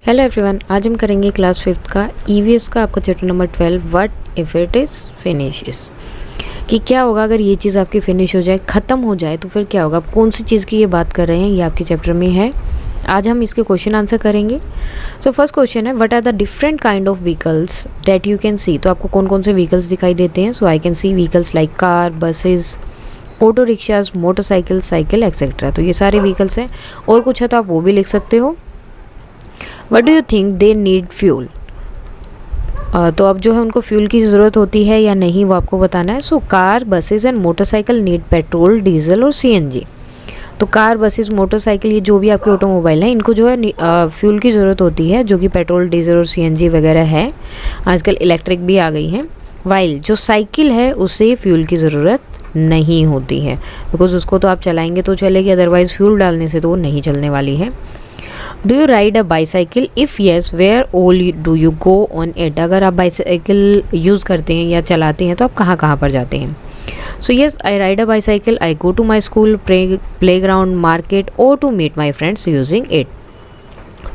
Hello everyone, आज हम करेंगे क्लास 5th का ईवीएस का आपका chapter number 12 what if it is finishes. कि क्या होगा अगर ये चीज़ आपकी फिनिश हो जाए, ख़त्म हो जाए, तो फिर क्या होगा। आप कौन सी चीज़ की ये बात कर रहे हैं, ये आपके चैप्टर में है। आज हम इसके क्वेश्चन आंसर करेंगे। सो फर्स्ट क्वेश्चन है, what are the different kind of vehicles that you can see. तो आपको कौन कौन से व्हीकल्स दिखाई देते हैं। So I can see vehicles like car, buses, auto rickshaws, motorcycle, cycle etcetera. तो ये सारे व्हीकल्स हैं। और कुछ है तो आप वो भी लिख सकते हो। What do you think they need fuel. तो अब जो है उनको फ्यूल की ज़रूरत होती है या नहीं, वो आपको बताना है। So car, buses and motorcycle need petrol, diesel और सीएनजी। तो कार, बसेज, मोटरसाइकिल, ये जो भी आपके ऑटोमोबाइल हैं, इनको जो है फ्यूल की ज़रूरत होती है, जो कि पेट्रोल, डीजल और सीएनजी वगैरह है। आजकल इलेक्ट्रिक भी आ गई हैं। वाइल जो साइकिल है उसे फ्यूल की ज़रूरत नहीं होती है, बिकॉज उसको तो आप चलाएंगे तो चलेगी, अदरवाइज़ फ्यूल डालने से तो वो नहीं चलने वाली है। Do you ride a bicycle, if yes where all do you go on it. अगर आप बाईसाइकिल यूज़ करते हैं या चलाते हैं तो आप कहाँ कहाँ पर जाते हैं। So yes I ride a bicycle, I go to my school, playground, market और to meet my friends using it.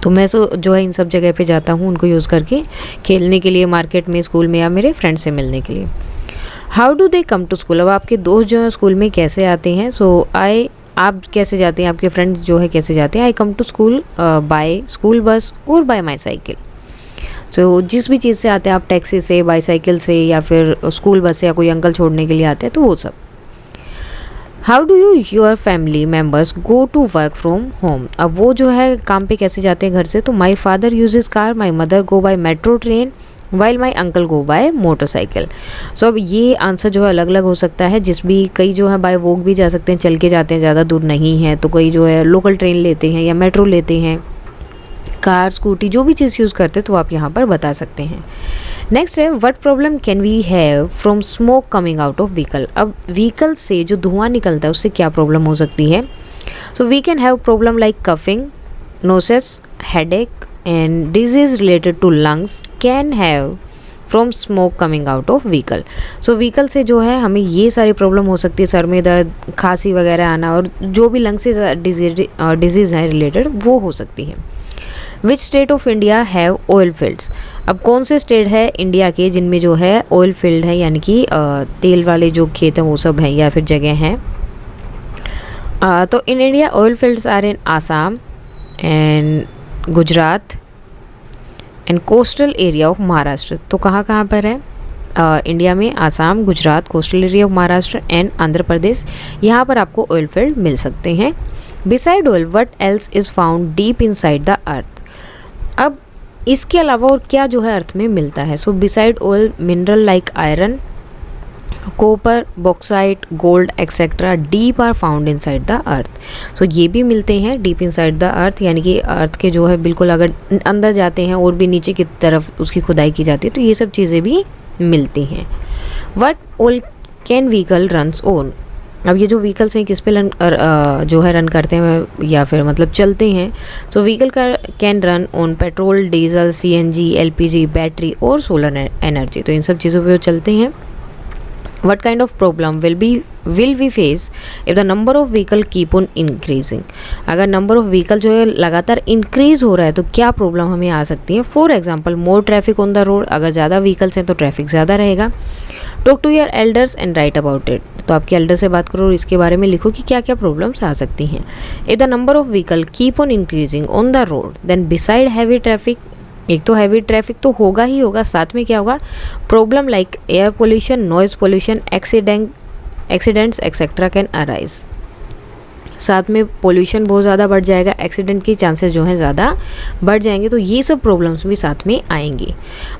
तो मैं जो है इन सब जगह पे जाता हूँ उनको यूज़ करके, खेलने के लिए, मार्केट में, स्कूल में, या मेरे फ्रेंड से मिलने के लिए। How do they come to school. अब आपके दोस्त जो है स्कूल में कैसे आते हैं। सो आप कैसे जाते हैं, आपके फ्रेंड्स जो है कैसे जाते हैं। I come to school by school bus और बाय माई साइकिल। सो जिस भी चीज़ से आते हैं आप, टैक्सी से, बाईसाइकिल से, या फिर स्कूल बस से, या कोई अंकल छोड़ने के लिए आते हैं, तो वो सब। How do you your family members go to work from home. अब वो जो है काम पे कैसे जाते हैं घर से। तो my father uses car, my mother go by metro train, while my uncle go by motorcycle. So अब ये आंसर जो है अलग अलग हो सकता है। जिस भी कई जो है बाय वॉक भी जा सकते हैं, चल के जाते हैं, ज़्यादा दूर नहीं है, तो कई जो है लोकल ट्रेन लेते हैं या मेट्रो लेते हैं, कार, स्कूटी, जो भी चीज़ यूज़ करते हैं तो आप यहाँ पर बता सकते हैं। नेक्स्ट है, what problem can we have from smoke coming out of vehicle. अब व्हीकल से जो धुआं निकलता है उससे क्या प्रॉब्लम हो सकती है। So we can have problem like coughing, noses, headache and disease related to lungs can have from smoke coming out of vehicle। so vehicle से जो है हमें ये सारी प्रॉब्लम हो सकती है, सर में दर्द, खांसी वगैरह आना, और जो भी लंग से डिजीज़ है रिलेटेड वो हो सकती है। Which state of India have oil fields. अब कौन से स्टेट है इंडिया के जिनमें जो है ऑयल फील्ड है, यानी कि तेल वाले जो खेत हैं वो सब हैं या फिर जगह हैं। तो in India oil fields are in Assam and Gujarat and coastal area of Maharashtra. तो कहाँ कहाँ पर है इंडिया में। Assam, Gujarat, coastal area of Maharashtra and Andhra Pradesh, यहाँ पर आपको ऑयल फील्ड मिल सकते हैं। Beside oil what else is found deep inside the earth. अब इसके अलावा और क्या जो है अर्थ में मिलता है। So beside oil mineral like iron, copper, bauxite, gold etcetera deep are found inside the earth. So ये भी मिलते हैं डीप इनसाइड द अर्थ, यानी कि अर्थ के जो है बिल्कुल अगर अंदर जाते हैं और भी नीचे की तरफ उसकी खुदाई की जाती है तो ये सब चीज़ें भी मिलती हैं। What all can vehicle runs on. अब ये जो व्हीकल्स हैं किस पे जो है रन करते हैं या फिर मतलब चलते हैं। So vehicle can run on petrol, diesel, CNG, LPG, battery और सोलर एनर्जी। तो इन सब चीज़ों पे वो चलते हैं। What kind of problem will we face if the number of vehicle keep on increasing। अगर नंबर ऑफ व्हीकल जो है लगातार इंक्रीज हो रहा है तो क्या प्रॉब्लम हमें आ सकती है। For example, more traffic on the road. अगर ज़्यादा व्हीकल्स हैं तो ट्रैफिक ज़्यादा रहेगा। Talk to your elders and write about it. तो आपके एल्डर से बात करो और इसके बारे में लिखो कि क्या क्या प्रॉब्लम्स आ सकती हैं। If the number of vehicle keep on increasing on the road then beside heavy traffic. एक तो हैवी ट्रैफिक तो होगा ही होगा, साथ में क्या होगा, problem like air pollution, noise pollution, accidents etcetera can arise. साथ में पोल्यूशन बहुत ज़्यादा बढ़ जाएगा, एक्सीडेंट की चांसेस जो हैं ज़्यादा बढ़ जाएंगे, तो ये सब प्रॉब्लम्स भी साथ में आएंगी।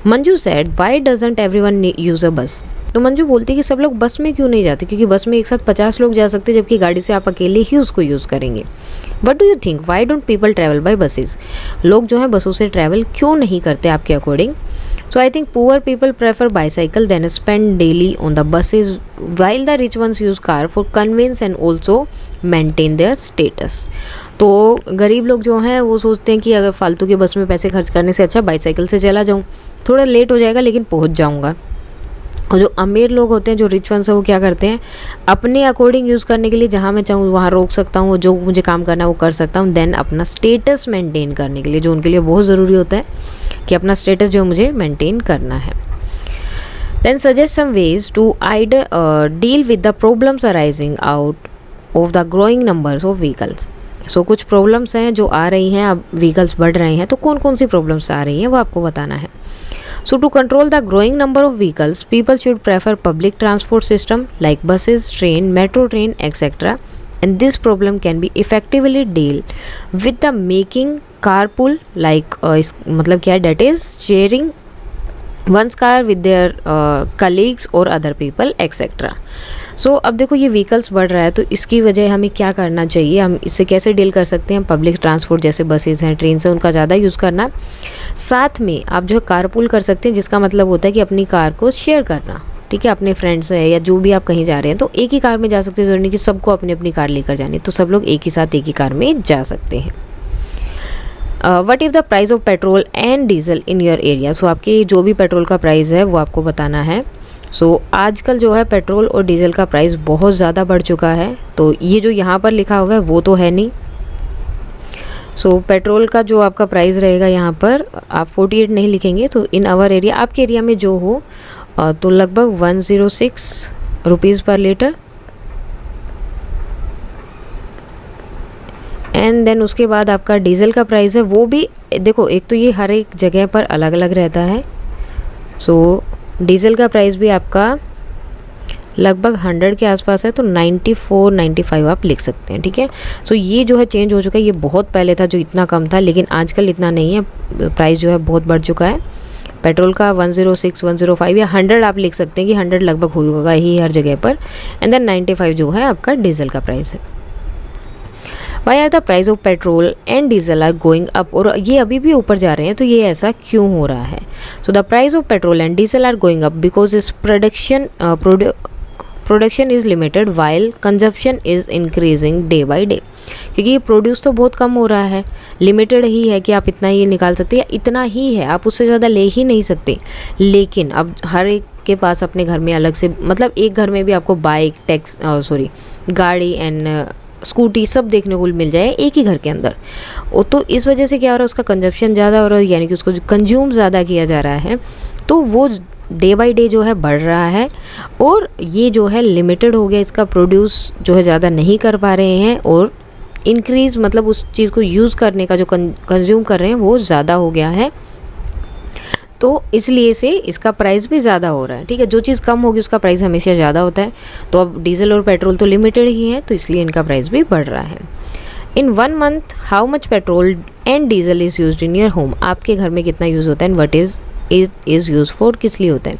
Manju said why doesn't everyone use अ बस। तो मंजू बोलती है कि सब लोग बस में क्यों नहीं जाते, क्योंकि बस में एक साथ 50 लोग जा सकते हैं, जबकि गाड़ी से आप अकेले ही उसको यूज़ करेंगे। What do you think why don't people travel by buses. लोग जो है बसों से ट्रैवल क्यों नहीं करते आपके according. So I think poor people prefer bicycle than spend daily on the buses while the rich ones use car for convenience and also maintain their status. तो गरीब लोग जो हैं वो सोचते हैं कि अगर फालतू के बस में पैसे खर्च करने से अच्छा बाईसाइकिल से चला जाऊँ, थोड़ा लेट हो जाएगा लेकिन पहुँच जाऊँगा। और जो अमीर लोग होते हैं, जो रिच वंस है, वो क्या करते हैं, अपने अकॉर्डिंग यूज़ करने के लिए जहाँ मैं चाहूँ वहाँ रोक सकता हूँ, जो मुझे काम करना है वो कर सकता हूँ। देन अपना स्टेटस मेंटेन करने के लिए, जो उनके लिए बहुत ज़रूरी होता है कि अपना स्टेटस जो मुझे मेंटेन करना है। Then suggest some ways to deal with the problems arising out of the growing numbers of vehicles. So कुछ प्रॉब्लम्स हैं जो आ रही हैं, अब व्हीकल्स बढ़ रहे हैं तो कौन कौन सी प्रॉब्लम्स आ रही हैं वो आपको बताना है। So to control the growing number of vehicles, people should prefer public transport system like buses, train, metro train, etc. And this problem can be effectively dealt with the making carpool like मतलब क्या है, that is sharing one's car with their colleagues or other people, etc. सो अब देखो ये vehicles बढ़ रहा है तो इसकी वजह हमें क्या करना चाहिए, हम इससे कैसे डील कर सकते हैं। पब्लिक ट्रांसपोर्ट जैसे बसेस हैं, ट्रेन से, उनका ज़्यादा यूज़ करना। साथ में आप जो कारपूल कर सकते हैं, जिसका मतलब होता है कि अपनी कार को शेयर करना, ठीक है, अपने फ्रेंड्स है या जो भी आप कहीं जा रहे हैं तो एक ही कार में जा सकते हैं। ज़रूरी नहीं कि सबको अपनी अपनी कार लेकर जानी, तो सब लोग एक ही साथ एक ही कार में जा सकते हैं। What if the price of petrol and diesel in your area. So आपके जो भी पेट्रोल का प्राइस है वो आपको बताना है। सो आजकल जो है पेट्रोल और डीजल का प्राइस बहुत ज़्यादा बढ़ चुका है, तो ये जो यहाँ पर लिखा हुआ है वो तो है नहीं। सो पेट्रोल का जो आपका प्राइस रहेगा यहाँ पर आप 48 नहीं लिखेंगे, तो इन आवर एरिया, आपके एरिया में जो हो तो लगभग 106 रुपीज़ पर लीटर। एंड देन उसके बाद आपका डीजल का प्राइस है, वो भी देखो, एक तो ये हर एक जगह पर अलग अलग रहता है। सो डीजल का प्राइस भी आपका लगभग 100 के आसपास है, तो 94 95 आप लिख सकते हैं, ठीक है। सो ये जो है चेंज हो चुका है, ये बहुत पहले था जो इतना कम था, लेकिन आजकल इतना नहीं है, प्राइस जो है बहुत बढ़ चुका है। पेट्रोल का 106 105 या 100 आप लिख सकते हैं कि 100 लगभग होगा ही हर जगह पर। एंड देन 95 जो है आपका डीजल का प्राइस है। Why are the price of petrol and diesel are going up, और ये अभी भी ऊपर जा रहे हैं, तो ये ऐसा क्यों हो रहा है। So the price of petrol and diesel are going up because इस production is limited while consumption is increasing day by day. क्योंकि ये प्रोड्यूस तो बहुत कम हो रहा है, लिमिटेड ही है कि आप इतना ही निकाल सकते हैं या इतना ही है, आप उससे ज़्यादा ले ही नहीं सकते। लेकिन अब हर एक के पास अपने घर में अलग से, मतलब एक घर में भी आपको बाइक, गाड़ी एंड स्कूटी सब देखने को मिल जाए एक ही घर के अंदर। तो इस वजह से क्या हो रहा है, उसका कंजप्शन ज़्यादा हो रहा है, यानी कि उसको कंज्यूम ज़्यादा किया जा रहा है, तो वो डे बाय डे जो है बढ़ रहा है। और ये जो है लिमिटेड हो गया, इसका प्रोड्यूस जो है ज़्यादा नहीं कर पा रहे हैं, और इंक्रीज़ मतलब उस चीज़ को यूज़ करने का जो कंज्यूम कर रहे हैं वो ज़्यादा हो गया है, तो इसलिए से इसका प्राइस भी ज़्यादा हो रहा है, ठीक है। जो चीज़ कम होगी उसका प्राइस हमेशा ज़्यादा होता है। तो अब डीजल और पेट्रोल तो लिमिटेड ही है, तो इसलिए इनका प्राइस भी बढ़ रहा है। In 1 month how much petrol and diesel is used in your home. आपके घर में कितना यूज़ होता है, and what is use for, किस लिए होता है।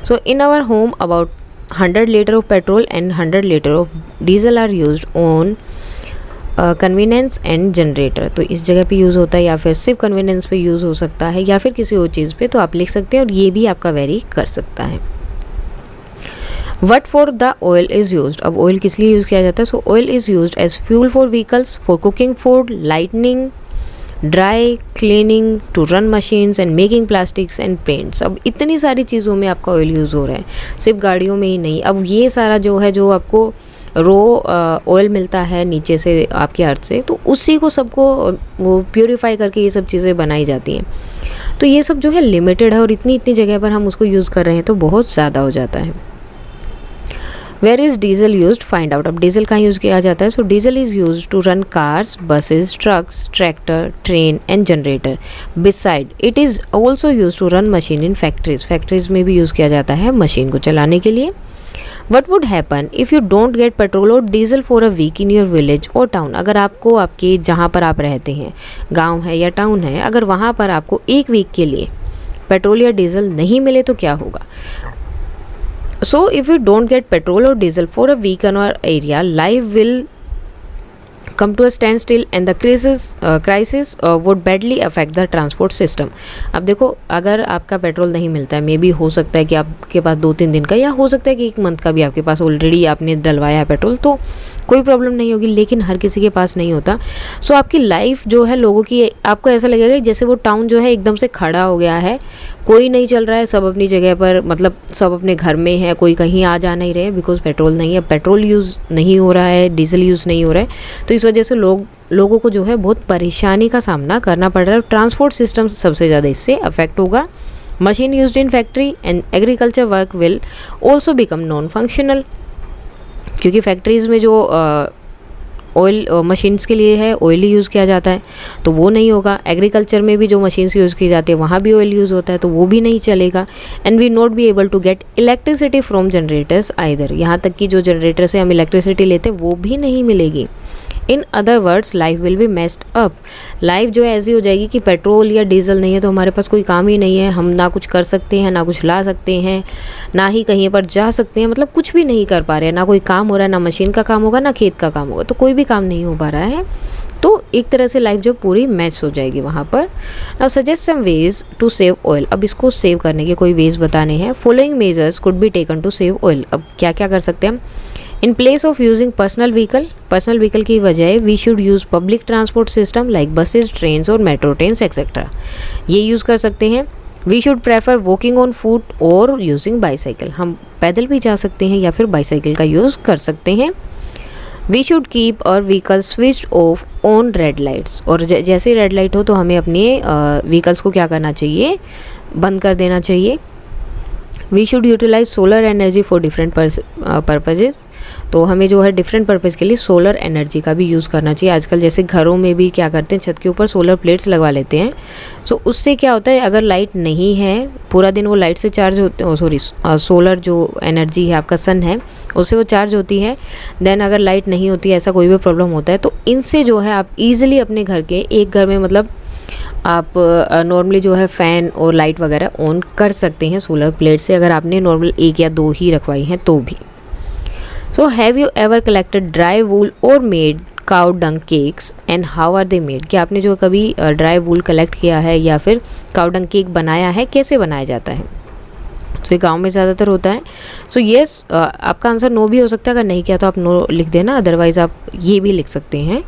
So in our home about 100 litre of petrol and 100 litre of diesel are used on convenience and generator. तो इस जगह पे यूज़ होता है, या फिर सिर्फ कन्वीनियंस पे यूज़ हो सकता है, या फिर किसी और चीज़ पे, तो आप लिख सकते हैं, और ये भी आपका वेरी कर सकता है। What for the oil is use. अब ऑयल किस लिए यूज़ किया जाता है। So oil is use as fuel for vehicles, for cooking food, lightning, dry cleaning, to run machines and making plastics and paints. अब इतनी सारी चीज़ों में आपका ऑयल यूज़ हो रहा है, सिर्फ गाड़ियों में ही नहीं। अब ये सारा जो है, जो आपको रो ऑयल मिलता है नीचे से आपके अर्थ से, तो उसी को सबको वो प्योरीफाई करके ये सब चीज़ें बनाई जाती हैं। तो ये सब जो है लिमिटेड है, और इतनी जगह पर हम उसको यूज़ कर रहे हैं तो बहुत ज़्यादा हो जाता है। Where is diesel use, find out. अब डीजल कहाँ यूज़ किया जाता है। So diesel is use to run cars, buses, trucks, tractor, train and generator. Beside it is also use to run machine in factories. Factories में भी use किया जाता है मशीन को चलाने के लिए। What would happen if you don't get petrol और diesel for a week in your village और टाउन। अगर आपको आपके जहाँ पर आप रहते हैं, गांव है या टाउन है, अगर वहाँ पर आपको एक वीक के लिए पेट्रोल या डीजल नहीं मिले तो क्या होगा। So if you don't get petrol और diesel for a week in our area, life will come to a standstill and the crisis would badly affect the transport system। अब देखो, अगर आपका पेट्रोल नहीं मिलता है, मे बी हो सकता है कि आपके पास 2-3 दिन का, या हो सकता है कि 1 मंथ का भी आपके पास ऑलरेडी आपने डलवाया है पेट्रोल, तो कोई प्रॉब्लम नहीं होगी, लेकिन हर किसी के पास नहीं होता। सो आपकी लाइफ जो है लोगों की, आपको ऐसा लगेगा जैसे वो टाउन जो है एकदम से खड़ा हो गया है, कोई नहीं चल रहा है, सब अपनी जगह पर, मतलब सब अपने घर में है, कोई कहीं आ जा नहीं रहे, बिकॉज पेट्रोल नहीं है, पेट्रोल यूज़ नहीं हो रहा है, डीजल यूज़ नहीं हो रहा है। तो इस वजह से लोगों को जो है बहुत परेशानी का सामना करना पड़ रहा है। ट्रांसपोर्ट सिस्टम सबसे ज़्यादा इससे अफेक्ट होगा। Machine used in factory and agriculture work will also become non functional, क्योंकि फैक्ट्रीज़ में जो ऑयल मशीन्स के लिए है, ऑयल यूज़ किया जाता है, तो वो नहीं होगा। एग्रीकल्चर में भी जो मशीन्स यूज़ की जाती है वहाँ भी ऑयल यूज़ होता है, तो वो भी नहीं चलेगा। And we not be able to get electricity from generators either, यहाँ तक कि जो जनरेटर से हम इलेक्ट्रिसिटी लेते हैं वो भी नहीं मिलेगी। In other words life will be messed up, life जो है ऐसी हो जाएगी कि पेट्रोल या डीजल नहीं है तो हमारे पास कोई काम ही नहीं है, हम ना कुछ कर सकते हैं, ना कुछ ला सकते हैं, ना ही कहीं पर जा सकते हैं, मतलब कुछ भी नहीं कर पा रहे हैं, ना कोई काम हो रहा है, ना मशीन का काम होगा, ना खेत का काम होगा, तो कोई भी काम नहीं हो पा रहा है। तो एक तरह से लाइफ जो पूरी मैच हो जाएगी वहाँ पर। Now suggest some ways to save oil, अब इसको सेव करने के कोई वेज बताने हैं। Following measures could be taken to save oil, अब क्या क्या कर सकते हैं हम। In place of using personal vehicle की बजाय we should use public transport system like buses, trains और मेट्रो ट्रेन्स एक्सेट्रा, ये यूज़ कर सकते हैं। We should prefer walking on foot और यूजिंग बाईसाइकिल, हम पैदल भी जा सकते हैं या फिर बाईसाइकिल का यूज़ कर सकते हैं। We should keep our vehicle switched off on red lights, और जैसे रेड लाइट हो तो हमें अपने व्हीकल्स को क्या करना चाहिए, बंद कर देना चाहिए। We should utilise solar energy for different purposes, तो हमें जो है डिफरेंट पर्पज़ के लिए सोलर एनर्जी का भी यूज़ करना चाहिए। आजकल जैसे घरों में भी क्या करते हैं, छत के ऊपर सोलर प्लेट्स लगवा लेते हैं। सो उससे क्या होता है, अगर लाइट नहीं है पूरा दिन वो लाइट से चार्ज होते, सोलर जो एनर्जी है आपका सन है उससे वो चार्ज होती है। देन अगर लाइट नहीं होती है, ऐसा कोई भी प्रॉब्लम होता है, तो इनसे जो है आप ईजिली अपने घर के, एक घर में मतलब आप नॉर्मली जो है फ़ैन और लाइट वगैरह ऑन कर सकते हैं सोलर प्लेट से, अगर आपने नॉर्मल 1 या 2 ही रखवाई हैं तो भी। So have you ever collected dry wool और made cow dung cakes and how are they made, क्या आपने जो कभी ड्राई वूल कलेक्ट किया है या फिर काउ डंग केक बनाया है, कैसे बनाया जाता है। तो ये गाँव में ज़्यादातर होता है। सो येस, आपका आंसर नो भी हो सकता है, अगर नहीं किया तो आप नो लिख देना, अदरवाइज़ आप ये भी लिख सकते हैं।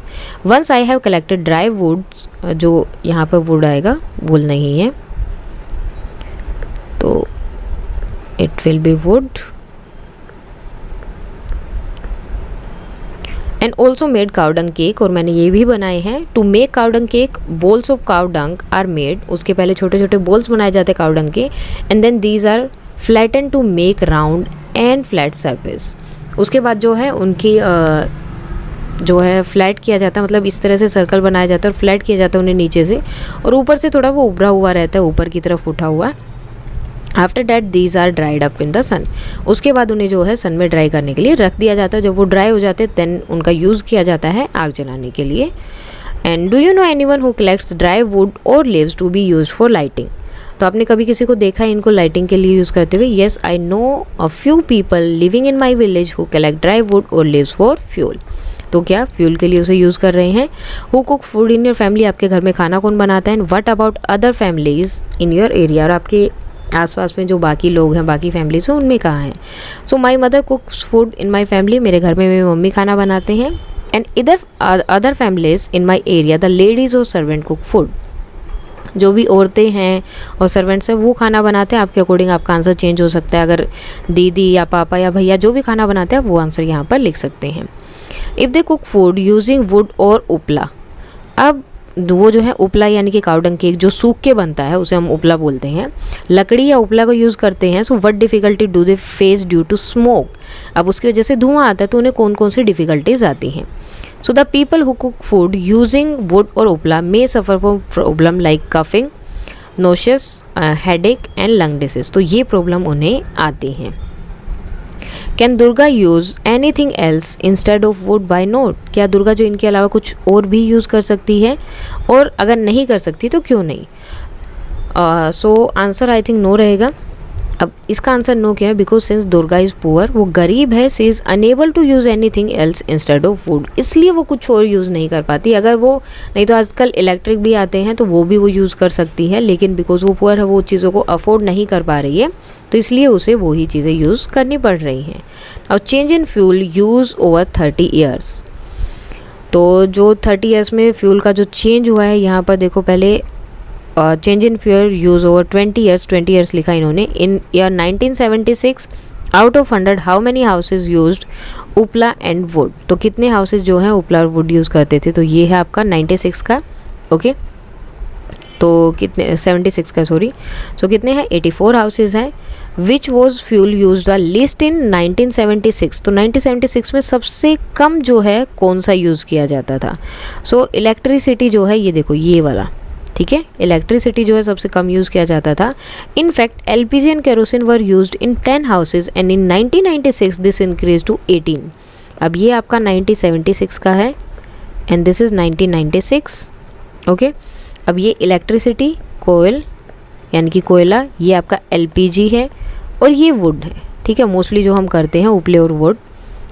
Once I have collected dry woods, जो यहाँ पर वुड आएगा, वुल नहीं है, तो it will be wood. And also made cow dung cake, और मैंने ये भी बनाए हैं। To make cow dung cake balls of cow dung are made, उसके पहले छोटे छोटे बोल्स बनाए जाते हैं काउडंग के, and then these are flatten to make round and flat surface, उसके बाद जो है उनकी जो है फ्लैट किया जाता है, मतलब इस तरह से सर्कल बनाया जाता है और फ्लैट किया जाता है उन्हें नीचे से, और ऊपर से थोड़ा वो उभरा हुआ रहता है, ऊपर की तरफ उठा हुआ। After that these are dried up in the sun, उसके बाद उन्हें जो है सन में ड्राई करने के लिए रख दिया जाता है। जब वो ड्राई हो जाते हैं देन उनका यूज़ किया जाता है आग जलाने के लिए। And do you know anyone who collects dry wood और leaves to be use for lighting, तो आपने कभी किसी को देखा है इनको लाइटिंग के लिए यूज़ करते हुए। Yes, I know a few people living in my village who collect dry wood और लीव्स फॉर फ्यूल, तो क्या फ्यूल के लिए उसे यूज़ कर रहे हैं। Who cook food in your family, आपके घर में खाना कौन बनाता है। And what about other families in your area, और आपके आसपास में जो बाकी लोग हैं, बाकी फैमिलीज हैं, उनमें कहाँ हैं। So my mother cooks food in my family, मेरे घर में मेरी मम्मी खाना बनाते हैं। एंड इधर other families in my area the ladies और सर्वेंट कुक फूड, जो भी औरतें हैं और सर्वेंट्स हैं वो खाना बनाते हैं। आपके अकॉर्डिंग आपका आंसर चेंज हो सकता है, अगर दीदी या पापा या भैया जो भी खाना बनाते हैं वो आंसर यहाँ पर लिख सकते हैं। If they cook food using wood और उपला, अब वो जो है उपला यानी कि काउडंग केक जो सूख के बनता है उसे हम उपला बोलते हैं, लकड़ी या उपला को यूज़ करते हैं। So what difficulty do they face due to smoke, अब उसकी वजह से धुआं आता है तो उन्हें कौन कौन सी डिफ़िकल्टीज आती हैं। So the people who cook food using wood और उपला may suffer from problem like coughing, nauseous, headache and lung disease, तो ये प्रॉब्लम उन्हें आती हैं। Can Durga use any thing else instead of wood, why not, क्या दुर्गा जो इनके अलावा कुछ और भी यूज़ कर सकती है, और अगर नहीं कर सकती तो क्यों नहीं। So answer I think no रहेगा। अब इसका आंसर नो क्या है, because since Durga is poor, वो गरीब है, she is unable to use anything else instead of wood, इसलिए वो कुछ और यूज़ नहीं कर पाती। अगर वो, नहीं तो आजकल इलेक्ट्रिक भी आते हैं तो वो भी वो यूज़ कर सकती है, लेकिन बिकॉज वो पुअर है, वो चीज़ों को अफोर्ड नहीं कर पा रही है, तो इसलिए उसे वो ही चीज़ें यूज़ करनी पड़ रही हैं। और change in fuel use over 30 years, तो जो 30 ईयर्स में फ्यूल का जो चेंज हुआ है, यहाँ पर देखो पहले change in fuel use over 20 years लिखा इन्होंने। In year 1976 out of 100 how many houses used उपला एंड वुड, तो कितने हाउसेज जो हैं उपला और वुड यूज़ करते थे, तो ये है आपका 96 का। ओके, तो कितने 76 का, सॉरी, सो कितने हैं 84 हाउसेज हैं। Which was fuel use the list in 1976, तो 1976 में सबसे कम जो है कौन सा यूज़ किया जाता था। सो इलेक्ट्रिसिटी जो है, ये देखो ये वाला, ठीक है, इलेक्ट्रिसिटी जो है सबसे कम यूज़ किया जाता था। In fact LPG and kerosene were used in 10 houses and in 1996 this increase to 18। अब ये आपका 1976 का है एंड दिस इज़ 1996। ओके, अब ये इलेक्ट्रिसिटी, कोयल यानी कि कोयला, ये आपका एलपीजी है और ये वुड है, ठीक है, मोस्टली जो हम करते हैं उपले और वुड,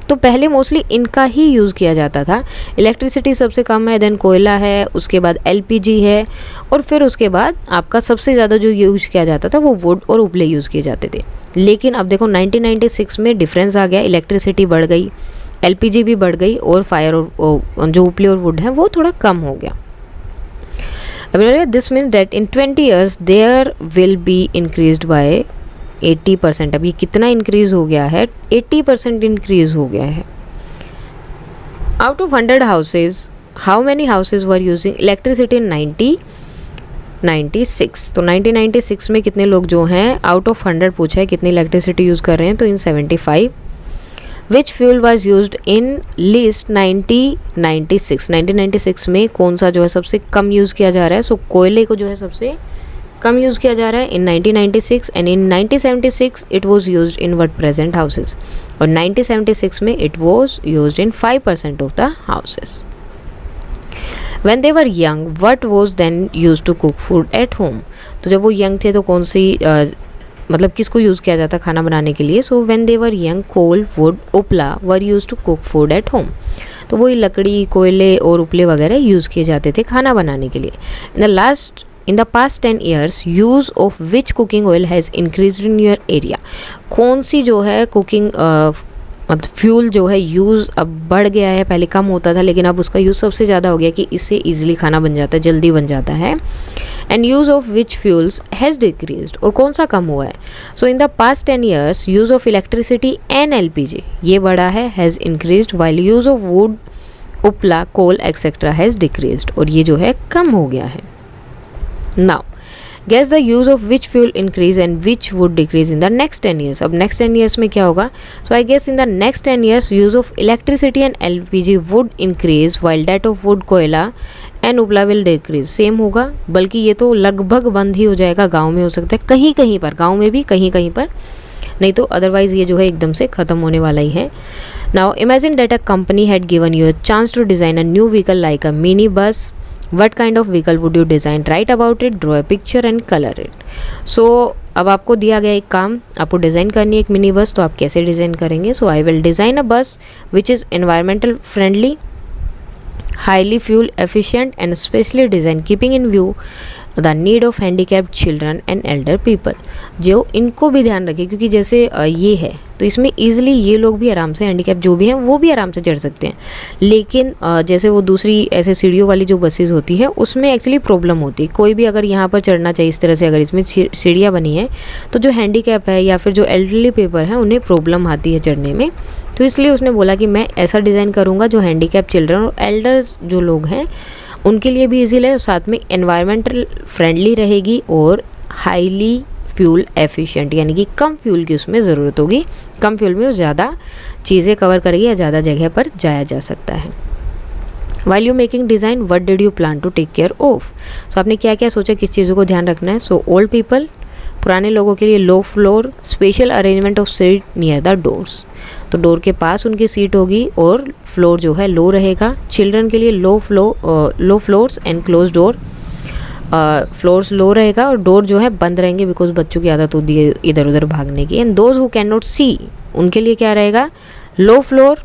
तो पहले मोस्टली इनका ही यूज़ किया जाता था। इलेक्ट्रिसिटी सबसे कम है, देन कोयला है, उसके बाद एलपीजी है, और फिर उसके बाद आपका सबसे ज़्यादा जो यूज़ किया जाता था वो वुड और उपले यूज़ किए जाते थे। लेकिन अब देखो 1996 में डिफरेंस आ गया, इलेक्ट्रिसिटी बढ़ गई, एलपीजी भी बढ़ गई, और फायर और जो उपले और वुड है वो थोड़ा कम हो गया। This means that in 20 years there will be increased by 80%। अब ये कितना इंक्रीज हो गया है, 80% इंक्रीज हो गया है। Out of 100 houses how many houses were using electricity in 1996, तो 1996 में कितने लोग जो हैं, आउट ऑफ 100 पूछा है कितनी इलेक्ट्रिसिटी यूज़ कर रहे हैं, तो इन 75। Which fuel was used in list 1996 में कौन सा जो है सबसे कम यूज़ किया जा रहा है, सो कोयले को जो है सबसे कम यूज़ किया जा रहा है in 1996 and in 1976 it was used in what present houses, और 1976 में it was used in 5% of the houses. When they were young what was then used to cook food at home, तो जब वो young थे तो कौन सी मतलब किसको यूज़ किया जाता खाना बनाने के लिए, so when they were young coal wood उपला were used to cook food at home, तो वही लकड़ी, कोयले और उपले वगैरह यूज़ किए जाते थे खाना बनाने के लिए। In the past 10 years, use of which cooking oil has increased in your area? कौन सी जो है कुकिंग मतलब फ्यूल जो है यूज़ अब बढ़ गया है, पहले कम होता था लेकिन अब उसका यूज़ सबसे ज़्यादा हो गया कि इससे इजीली खाना बन जाता है, जल्दी बन जाता है। And use of which fuels has decreased, और कौन सा कम हुआ है, so in the past 10 years use of electricity and LPG ये बढ़ा है, has increased, while use of wood, उपला, कोल एक्सेट्रा हैज़ डिक्रीज्ड, और ये जो है कम हो गया है। Now, guess the use of which fuel increase and which would decrease in the next 10 years. अब next 10 years में क्या होगा? So I guess in the next 10 years use of electricity and LPG would increase while that of wood, कोयला and उपला will decrease. Same होगा, बल्कि ये तो लगभग बंद ही हो जाएगा। गाँव में हो सकता है कहीं कहीं पर, गाँव में भी कहीं कहीं पर, नहीं तो अदरवाइज़ ये जो है एकदम से ख़त्म होने वाला ही है। Now imagine that a company had given you a chance to design a new vehicle like a mini bus. What kind of vehicle would you design? Write about it, draw a picture and color it. So अब आपको दिया गया एक काम, आपको design करनी है एक मिनी बस, तो आप कैसे डिज़ाइन करेंगे? सो आई विल डिज़ाइन अ बस which is environmental friendly, highly fuel efficient and specially design keeping in view the need of handicapped children and Elder people, जो इनको भी ध्यान रखें, क्योंकि जैसे ये है तो इसमें ईजिली ये लोग भी आराम से, हैंडीकैप जो भी हैं वो भी आराम से चढ़ सकते हैं, लेकिन जैसे वो दूसरी ऐसे सीढ़ियों वाली जो बसेस होती हैं उसमें एक्चुअली प्रॉब्लम होती है। कोई भी अगर यहाँ पर चढ़ना चाहिए इस तरह से, अगर इसमें सीढ़ियाँ बनी हैं तो जो हैंडीकैप है या फिर जो एल्डरली पीपल हैं उन्हें प्रॉब्लम आती है चढ़ने में, तो इसलिए उसने बोला कि मैं ऐसा डिज़ाइन करूँगा जो हैंडीकैप चिल्ड्रन और एल्डर्स जो लोग हैं उनके लिए भी ईजी है, और साथ में एनवायरमेंटल फ्रेंडली रहेगी और हाईली फ्यूल एफिशिएंट, यानी कि कम फ्यूल की उसमें ज़रूरत होगी, कम फ्यूल में वो ज़्यादा चीज़ें कवर करेगी या ज़्यादा जगह पर जाया जा सकता है। While you making design what did you plan to take care of, so आपने क्या क्या सोचा, किस चीज़ों को ध्यान रखना है? सो ओल्ड पीपल, पुराने लोगों के लिए low floor, special arrangement of seat near the doors, तो डोर के पास उनकी सीट होगी और फ्लोर जो है लो रहेगा। चिल्ड्रन के लिए low floors and close door, floors low रहेगा और डोर जो है बंद रहेंगे बिकॉज बच्चों की आदत होती है इधर उधर भागने की। And those who can not see, उनके लिए क्या रहेगा, low floor,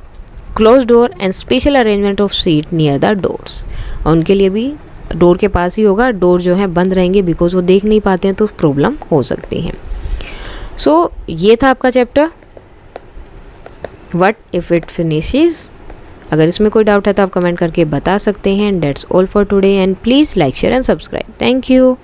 close door and special arrangement of seat near the doors. और उनके लिए भी डोर के पास ही होगा, डोर जो है बंद रहेंगे बिकॉज वो देख नहीं पाते हैं तो प्रॉब्लम हो सकती है। सो ये था आपका chapter what if it finishes. अगर इसमें कोई डाउट है तो आप कमेंट करके बता सकते हैं। That's all for today and please like share and subscribe. Thank you.